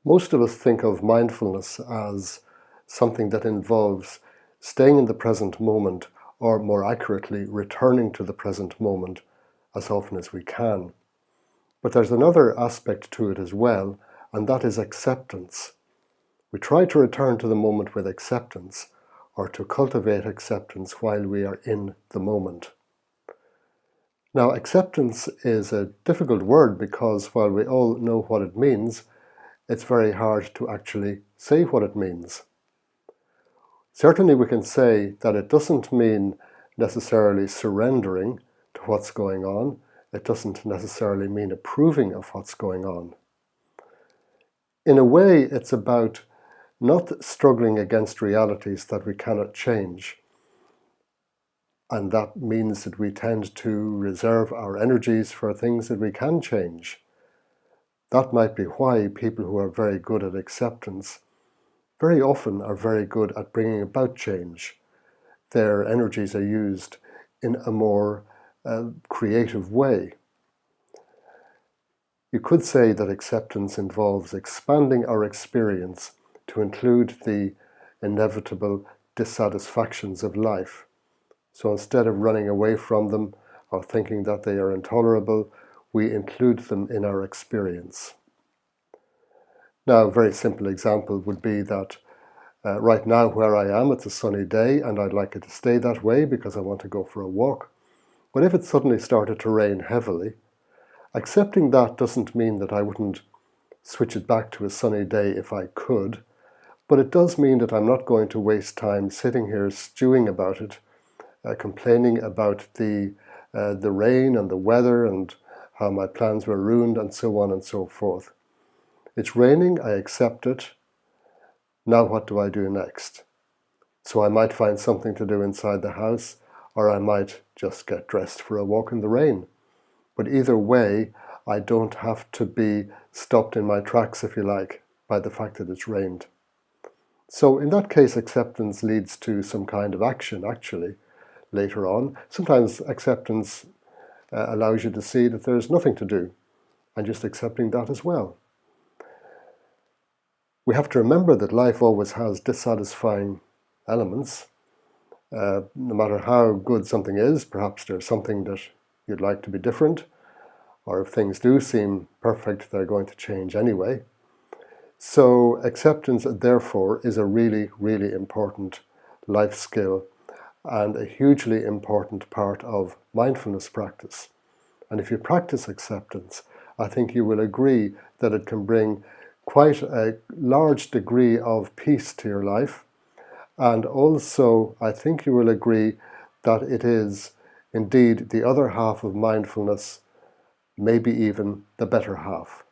Most of us think of mindfulness as something that involves staying in the present moment, or more accurately, returning to the present moment as often as we can. But there's another aspect to it as well, and that is acceptance. We try to return to the moment with acceptance, or to cultivate acceptance while we are in the moment. Now, acceptance is a difficult word because while we all know what it means, it's very hard to actually say what it means. Certainly we can say that it doesn't mean necessarily surrendering to what's going on. It doesn't necessarily mean approving of what's going on. In a way, it's about not struggling against realities that we cannot change. And that means that we tend to reserve our energies for things that we can change. That might be why people who are very good at acceptance very often are very good at bringing about change. Their energies are used in a more creative way. You could say that acceptance involves expanding our experience to include the inevitable dissatisfactions of life. So instead of running away from them or thinking that they are intolerable, we include them in our experience. Now, a very simple example would be that right now where I am, it's a sunny day and I'd like it to stay that way because I want to go for a walk. But if it suddenly started to rain heavily, accepting that doesn't mean that I wouldn't switch it back to a sunny day if I could, but it does mean that I'm not going to waste time sitting here stewing about it, complaining about the rain and the weather and how my plans were ruined and so on and so forth. It's raining, I accept it. Now what do I do next? So I might find something to do inside the house, or I might just get dressed for a walk in the rain. But either way, I don't have to be stopped in my tracks, if you like, by the fact that it's rained. So in that case, acceptance leads to some kind of action, actually, later on. Sometimes acceptance allows you to see that there's nothing to do, and just accepting that as well. We have to remember that life always has dissatisfying elements. No matter how good something is, perhaps there's something that you'd like to be different, or if things do seem perfect, they're going to change anyway. So acceptance, therefore, is a really, really important life skill and a hugely important part of mindfulness practice. And if you practice acceptance, I think you will agree that it can bring quite a large degree of peace to your life. And also, I think you will agree that it is indeed the other half of mindfulness, maybe even the better half.